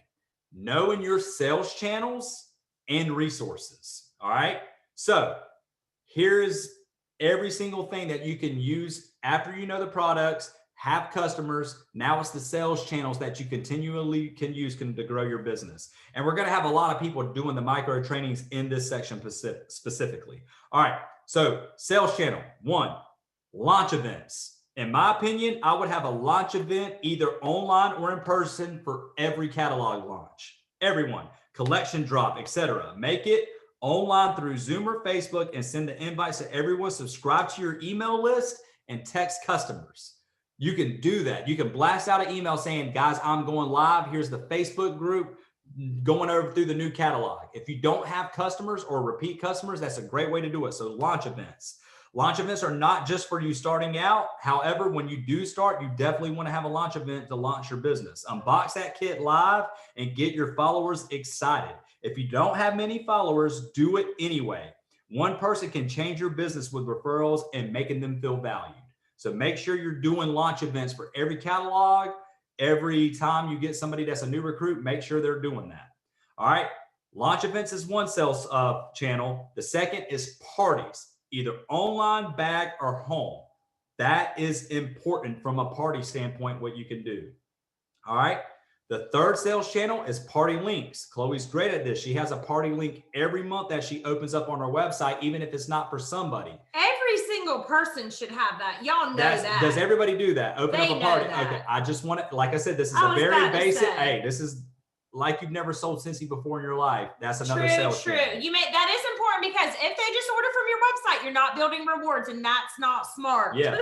Knowing your sales channels and resources. All right. So here's every single thing that you can use after you know the products, have customers. Now it's the sales channels that you continually can use to grow your business. And we're going to have a lot of people doing the micro trainings in this section specifically. All right. So sales channel, 1, launch events. In my opinion, I would have a launch event either online or in person for every catalog launch. Everyone, collection drop, etc. Make it online through Zoom or Facebook and send the invites to everyone. Subscribe to your email list and text customers. You can do that. You can blast out an email saying, guys, I'm going live. Here's the Facebook group going over through the new catalog. If you don't have customers or repeat customers, that's a great way to do it. So launch events. Launch events are not just for you starting out. However, when you do start, you definitely want to have a launch event to launch your business. Unbox that kit live and get your followers excited. If you don't have many followers, do it anyway. One person can change your business with referrals and making them feel valued. So make sure you're doing launch events for every catalog. Every time you get somebody that's a new recruit, make sure they're doing that. All right. Launch events is one sales channel. The second is parties. Either online, bag, or home. That is important from a party standpoint, what you can do. All right. The third sales channel is party links. Chloe's great at this. She has a party link every month that she opens up on her website, even if it's not for somebody. Every single person should have that. Y'all know that. Does everybody do that? Open up a party. That. Okay. I just want to, like I said, this is a very basic. Hey, this is like you've never sold Scentsy before in your life. That's another sales channel. That is important because if they just order from your website, you're not building rewards, and that's not smart. Yeah.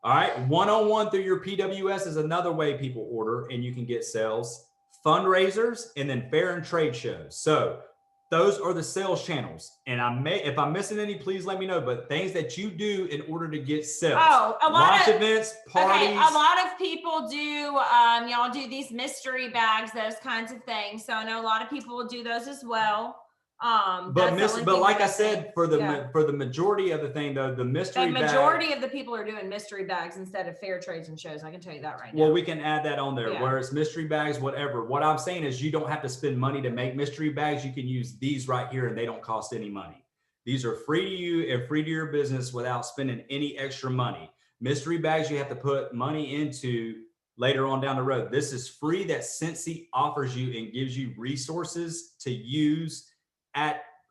All right. One-on-one through your PWS is another way people order and you can get sales. Fundraisers and then fair and trade shows. So those are the sales channels. And if I'm missing any, please let me know. But things that you do in order to get sales. Oh, launch events, parties. Okay, a lot of people do, y'all do these mystery bags, those kinds of things. So I know a lot of people will do those as well. But like I said, for the majority of the thing though, the mystery bag, majority of the people are doing mystery bags instead of fair trades and shows. I can tell you that right now. Well, we can add that on there, where it's mystery bags, whatever. What I'm saying is you don't have to spend money to make mystery bags. You can use these right here and they don't cost any money. These are free to you and free to your business without spending any extra money. Mystery bags you have to put money into later on down the road. This is free that Scentsy offers you and gives you resources to use.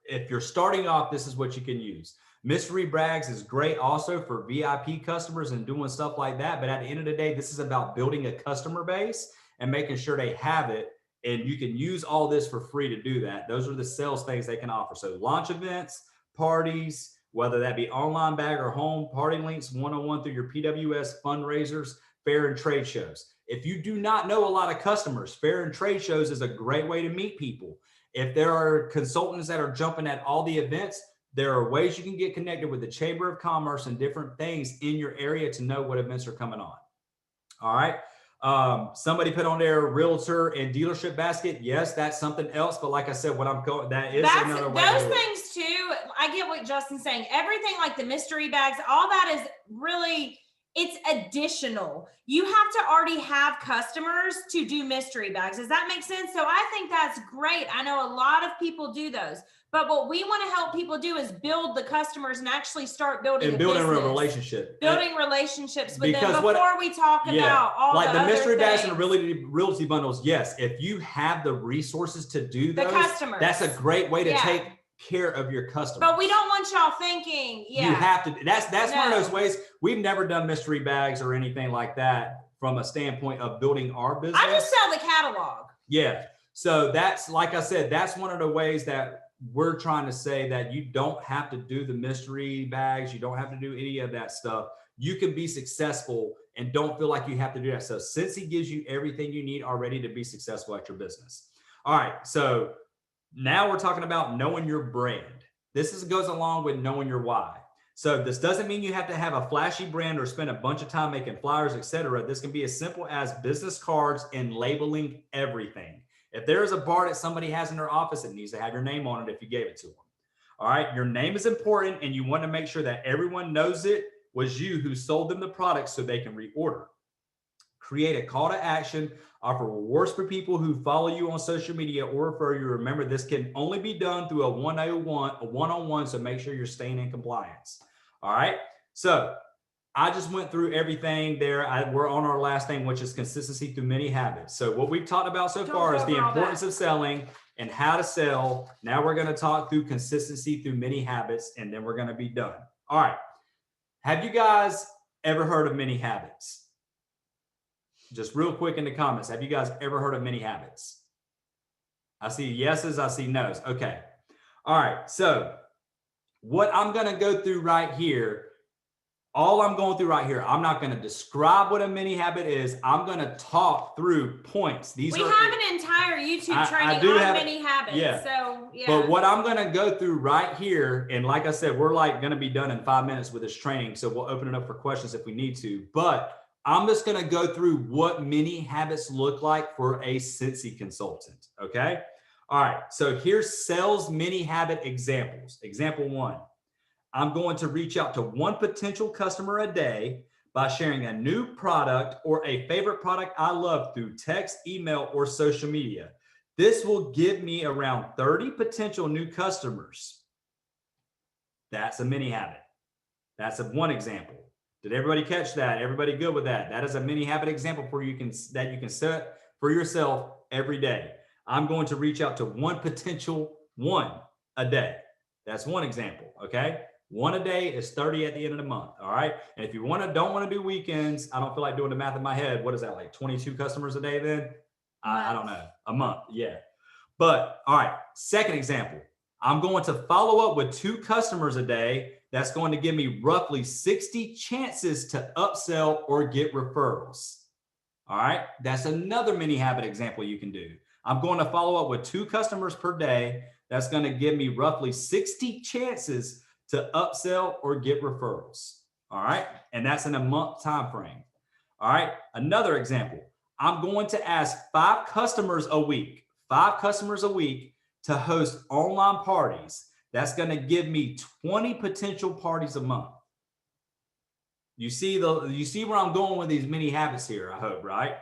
If you're starting off, this is what you can use. Mystery bags is great also for VIP customers and doing stuff like that. But at the end of the day, this is about building a customer base and making sure they have it. And you can use all this for free to do that. Those are the sales things they can offer. So launch events, parties, whether that be online bag or home, party links, one-on-one through your PWS, fundraisers, fair and trade shows. If you do not know a lot of customers, fair and trade shows is a great way to meet people. If there are consultants that are jumping at all the events, there are ways you can get connected with the Chamber of Commerce and different things in your area to know what events are coming on. All right. Somebody put on their realtor and dealership basket. Yes, that's something else. But like I said, what I'm going, that's another way. Those things too. I get what Justin's saying. Everything like the mystery bags, all that is really, it's additional. You have to already have customers to do mystery bags. Does that make sense? So I think that's great. I know a lot of people do those, but what we want to help people do is build the customers and actually start building a relationship. Building relationships with them before we talk about all like the mystery bags and realty bundles. Yes, if you have the resources to do those, customers, that's a great way to take care of your customers. But we don't want y'all thinking, you have to. That's one of those ways. We've never done mystery bags or anything like that from a standpoint of building our business. I just sell the catalog. Yeah. So that's, like I said, that's one of the ways that we're trying to say that you don't have to do the mystery bags. You don't have to do any of that stuff. You can be successful and don't feel like you have to do that. So Cincy gives you everything you need already to be successful at your business. All right. So now we're talking about knowing your brand. This goes along with knowing your why. So this doesn't mean you have to have a flashy brand or spend a bunch of time making flyers, etc. This can be as simple as business cards and labeling everything. If there is a bar that somebody has in their office, it needs to have your name on it if you gave it to them. All right. Your name is important, and you want to make sure that everyone knows it was you who sold them the product so they can reorder. Create a call to action. Offer rewards for people who follow you on social media or refer you. Remember, this can only be done through a one-on-one, so make sure you're staying in compliance. All right. So I just went through everything there. We're on our last thing, which is consistency through many habits. So what we've talked about so far is the importance of selling and how to sell. Now we're going to talk through consistency through many habits, and then we're going to be done. All right. Have you guys ever heard of many habits? Just real quick in the comments. Have you guys ever heard of many habits? I see yeses, I see nos. Okay. All right. So what I'm going to go through right here, I'm not going to describe what a mini habit is. I'm going to talk through points. We have an entire YouTube training on mini habits. Yeah. So, yeah. But what I'm going to go through right here, and like I said, we're going to be done in 5 minutes with this training. So we'll open it up for questions if we need to. But I'm just going to go through what mini habits look like for a Cincy consultant. Okay. All right. So here's sales mini habit examples. Example 1. I'm going to reach out to one potential customer a day by sharing a new product or a favorite product I love through text, email, or social media. This will give me around 30 potential new customers. That's a mini habit. That's one example. Did everybody catch that? Everybody good with that? That is a mini habit example that you can set for yourself every day. I'm going to reach out to one a day. That's one example. Okay. 1 a day is 30 at the end of the month. All right. And if you don't want to do weekends, I don't feel like doing the math in my head. What is that, like 22 customers a day then? I don't know. A month. Yeah. But all right. Second example, I'm going to follow up with 2 customers a day. That's going to give me roughly 60 chances to upsell or get referrals. All right. That's another mini habit example you can do. I'm going to follow up with 2 customers per day. That's going to give me roughly 60 chances to upsell or get referrals. All right. And that's in a month time frame. All right. Another example. I'm going to ask 5 customers a week to host online parties. That's going to give me 20 potential parties a month. You see where I'm going with these mini habits here, I hope, right?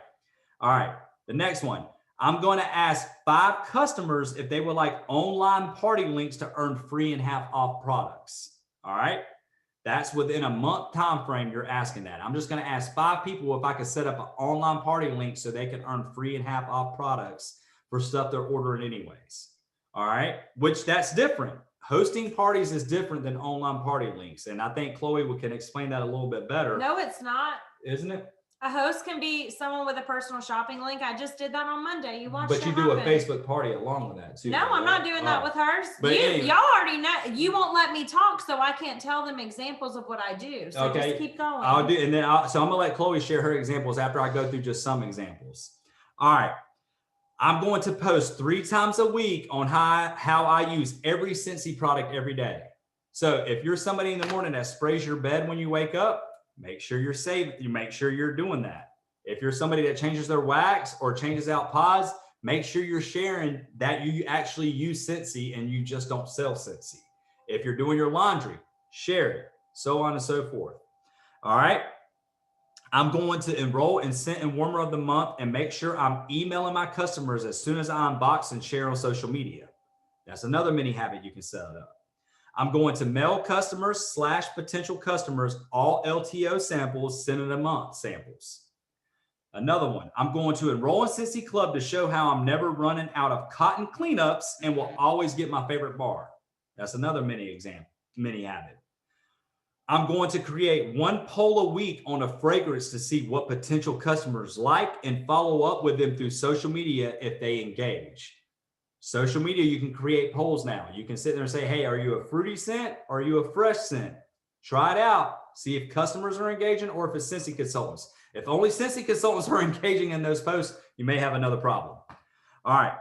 All right. The next one. I'm going to ask 5 customers if they would like online party links to earn free and half off products. All right. That's within a month time frame. You're asking that. I'm just going to ask 5 people if I could set up an online party link so they can earn free and half off products for stuff they're ordering anyways. All right. Which that's different. Hosting parties is different than online party links. And I think Chloe can explain that a little bit better. No, it's not. Isn't it? A host can be someone with a personal shopping link. I just did that on Monday. You watched it But you do a Facebook party along with that too. No, I'm not doing that with hers. Y'all already know. You won't let me talk, so I can't tell them examples of what I do. So just keep going. I'll do, and then so I'm gonna let Chloe share her examples after I go through just some examples. All right. I'm going to post 3 times a week on how I use every Cincy product every day. So if you're somebody in the morning that sprays your bed when you wake up, make sure you're safe. You make sure you're doing that. If you're somebody that changes their wax or changes out pods, make sure you're sharing that you actually use Cincy and you just don't sell Cincy. If you're doing your laundry, share it, so on and so forth. All right. I'm going to enroll in Scent and Warmer of the Month and make sure I'm emailing my customers as soon as I unbox and share on social media. That's another mini habit you can set up. I'm going to mail customers / potential customers all LTO samples, Scent of the Month samples. Another one, I'm going to enroll in Cincy Club to show how I'm never running out of cotton cleanups and will always get my favorite bar. That's another mini habit. I'm going to create one poll a week on a fragrance to see what potential customers like and follow up with them through social media if they engage. Social media, you can create polls now. You can sit there and say, hey, are you a fruity scent or are you a fresh scent? Try it out. See if customers are engaging or if it's Scentsy consultants. If only Scentsy consultants are engaging in those posts, you may have another problem. All right,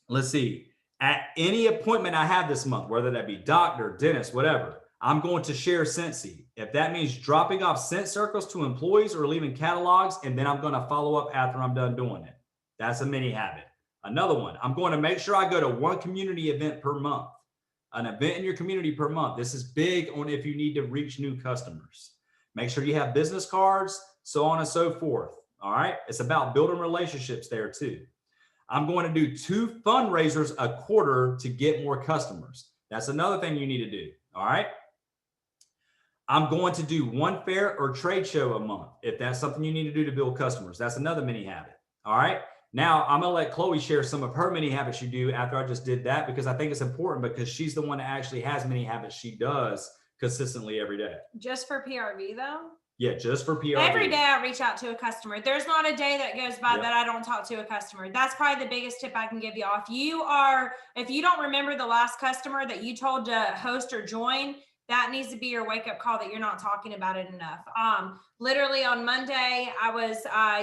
let's see. At any appointment I have this month, whether that be doctor, dentist, whatever, I'm going to share Scentsy. If that means dropping off scent circles to employees or leaving catalogs, and then I'm going to follow up after I'm done doing it. That's a mini habit. Another one, I'm going to make sure I go to one community event per month. An event in your community per month. This is big on if you need to reach new customers. Make sure you have business cards, so on and so forth. All right. It's about building relationships there too. I'm going to do 2 fundraisers a quarter to get more customers. That's another thing you need to do. All right. I'm going to do 1 fair or trade show a month. If that's something you need to do to build customers, that's another mini habit. All right. Now I'm going to let Chloe share some of her mini habits she do after I just did that, because I think it's important because she's the one that actually has many habits she does consistently every day. Just for PRV though? Yeah, just for PRV. Every day I reach out to a customer. There's not a day that goes by that I don't talk to a customer. That's probably the biggest tip I can give you. If you don't remember the last customer that you told to host or join, that needs to be your wake-up call that you're not talking about it enough. Literally on Monday, I was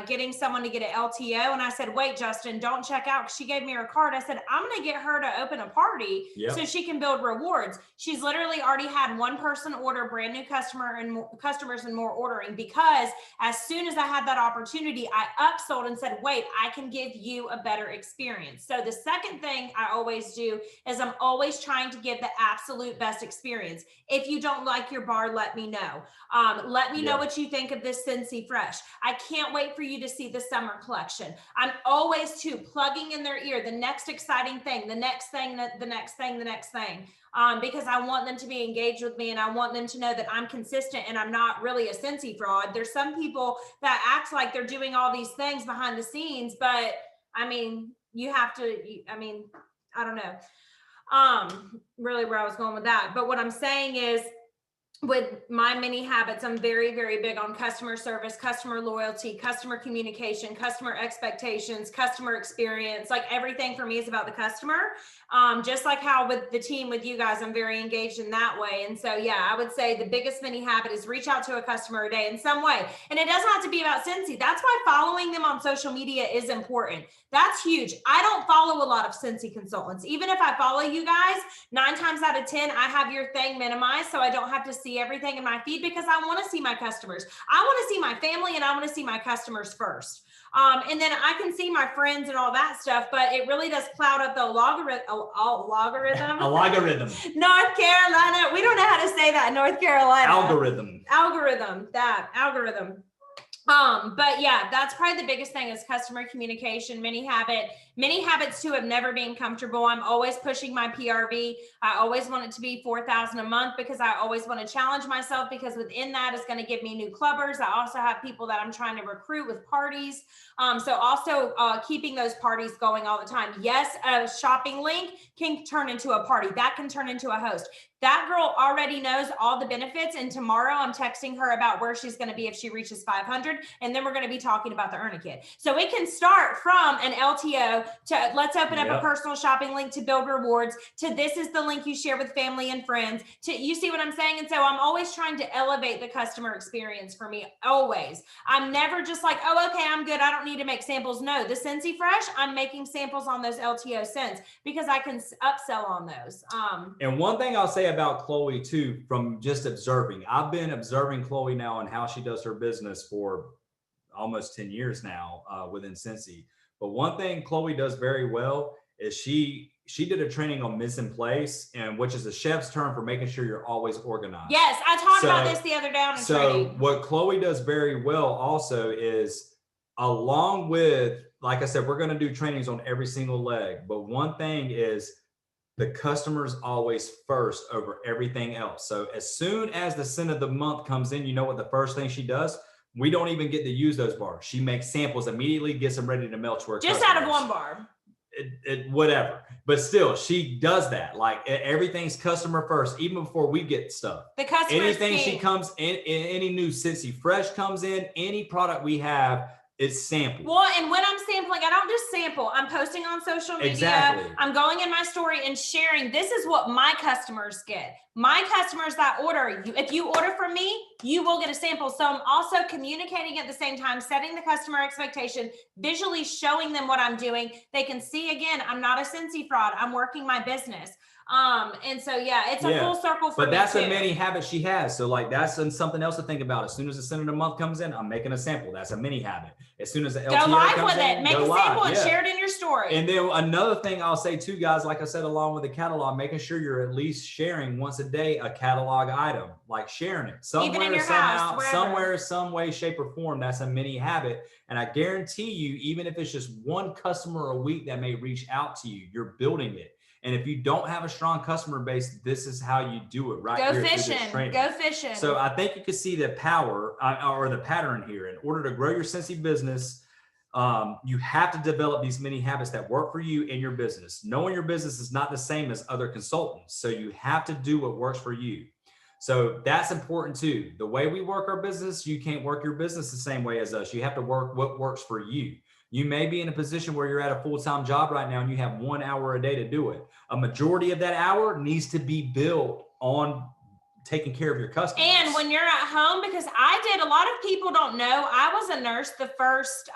getting someone to get an LTO, and I said, wait, Justin, don't check out, because she gave me her card. I said, I'm going to get her to open a party so she can build rewards. She's literally already had one person order, brand new customers and more ordering, because as soon as I had that opportunity, I upsold and said, wait, I can give you a better experience. So the second thing I always do is I'm always trying to give the absolute best experience. If you don't like your bar, let me know. Let me know what you think of this Scentsy Fresh. I can't wait for you to see the summer collection. I'm always plugging in their ear the next exciting thing, the next thing, the next thing, the next thing, because I want them to be engaged with me, and I want them to know that I'm consistent and I'm not really a Scentsy fraud. There's some people that act like they're doing all these things behind the scenes, but I mean, I don't know. Really where I was going with that. But what I'm saying is, with my mini habits, I'm very, very big on customer service, customer loyalty, customer communication, customer expectations, customer experience. Like, everything for me is about the customer. Just like how with the team, with you guys, I'm very engaged in that way. And so, yeah, I would say the biggest mini habit is reach out to a customer a day in some way. And it doesn't have to be about Scentsy. That's why following them on social media is important. That's huge. I don't follow a lot of Scentsy consultants. Even if I follow you guys, 9 times out of 10, I have your thing minimized so I don't have to see everything in my feed, because I want to see my customers. I want to see my family, and I want to see my customers first. And then I can see my friends and all that stuff, but it really does cloud up the logarithm. A logarithm. North Carolina. We don't know how to say that. North Carolina. Algorithm. But yeah, that's probably the biggest thing is customer communication, mini habits too, of never being comfortable. I'm always pushing my PRV. I always want it to be 4,000 a month, because I always want to challenge myself, because within that is going to give me new clubbers. I also have people that I'm trying to recruit with parties. So also keeping those parties going all the time. Yes, a shopping link can turn into a party. That can turn into a host. That girl already knows all the benefits. And tomorrow I'm texting her about where she's going to be if she reaches 500. And then we're going to be talking about the Earn a Kit. So it can start from an LTO to let's open up a personal shopping link to build rewards, to this is the link you share with family and friends, to, you see what I'm saying? And so I'm always trying to elevate the customer experience for me. Always. I'm never just like, oh, okay, I'm good, I don't need to make samples. No, the Scentsy Fresh, I'm making samples on those LTO scents because I can upsell on those. And one thing I'll say about Chloe too, from just observing, I've been observing Chloe now and how she does her business for almost 10 years now within Scentsy. But one thing Chloe does very well is she did a training on mise en place, and which is a chef's term for making sure you're always organized. Yes, I talked about this the other day on a training. So what Chloe does very well also is, along with, like I said, we're going to do trainings on every single leg. But one thing is, the customer's always first over everything else. So as soon as the scent of the month comes in, you know what the first thing she does? We don't even get to use those bars. She makes samples immediately, gets them ready to mail to her just customers. out of one bar. whatever. But still, she does that. Like everything's customer first, even before we get stuff. The customer. Anything she comes in, any new Cincy Fresh comes in, any product we have, it's sampled. Well, and when I'm sampling, I don't just sample. I'm posting on social media. Exactly. I'm going in my story and sharing. This is what my customers get. My customers that order, if you order from me, you will get a sample. So I'm also communicating at the same time, setting the customer expectation, visually showing them what I'm doing. They can see, again, I'm not a Cincy fraud. I'm working my business. And so, yeah, it's a full circle for me. But that's too. a mini habit she has. So like, that's something else to think about. As soon as the center of the month comes in, I'm making a sample. That's a mini habit. As soon as the LTA go live comes with it, in, make go a live. sample and share it in your story. And then another thing I'll say too, guys, like I said, along with the catalog, making sure you're at least sharing once a day a catalog item, like sharing it somewhere, Even in your somehow, house, somewhere, some way, shape, or form. That's a mini habit. And I guarantee you, even if it's just one customer a week that may reach out to you, you're building it. And if you don't have a strong customer base, this is how you do it, right? Go fishing. Go fishing. So I think you can see the power or the pattern here. In order to grow your Cincy business, you have to develop these mini habits that work for you in your business. Knowing your business is not the same as other consultants. So you have to do what works for you. So that's important too. The way we work our business, you can't work your business the same way as us. You have to work what works for you. You may be in a position where you're at a full-time job right now and you have 1 hour a day to do it. A majority of that hour needs to be built on taking care of your customers. And when you're at home, because a lot of people don't know, I was a nurse the first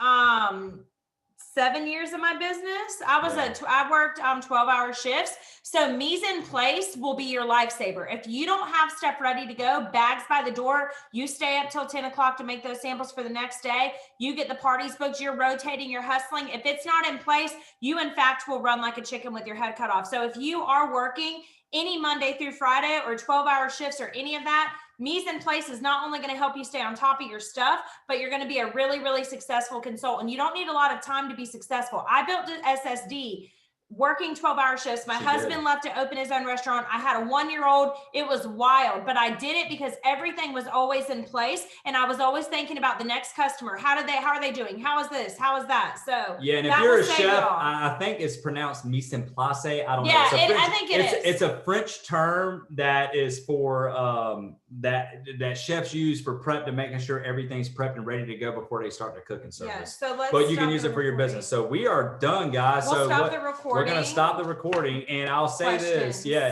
7 years of my business. I worked 12-hour shifts. So mise en place will be your lifesaver. If you don't have stuff ready to go, bags by the door, you stay up till 10 o'clock to make those samples for the next day. You get the parties booked, you're rotating, you're hustling. If it's not in place, you in fact will run like a chicken with your head cut off. So if you are working any Monday through Friday or 12-hour shifts or any of that, mise en place is not only going to help you stay on top of your stuff, but you're going to be a really, really successful consultant. You don't need a lot of time to be successful. I built an SSD working 12-hour shifts. My husband left to open his own restaurant. I had a 1-year-old. It was wild, but I did it because everything was always in place. And I was always thinking about the next customer. How are they doing? How is this? How is that? So yeah. And if you're a chef, I think it's pronounced mise en place. I don't know. I think it is. It's a French term that is for that chefs use for prep, to making sure everything's prepped and ready to go before they start the cooking service. Yeah, so but you can use it for your business. So we are done, guys. We'll so stop the recording. We're going to stop the recording, and I'll say this. Yeah.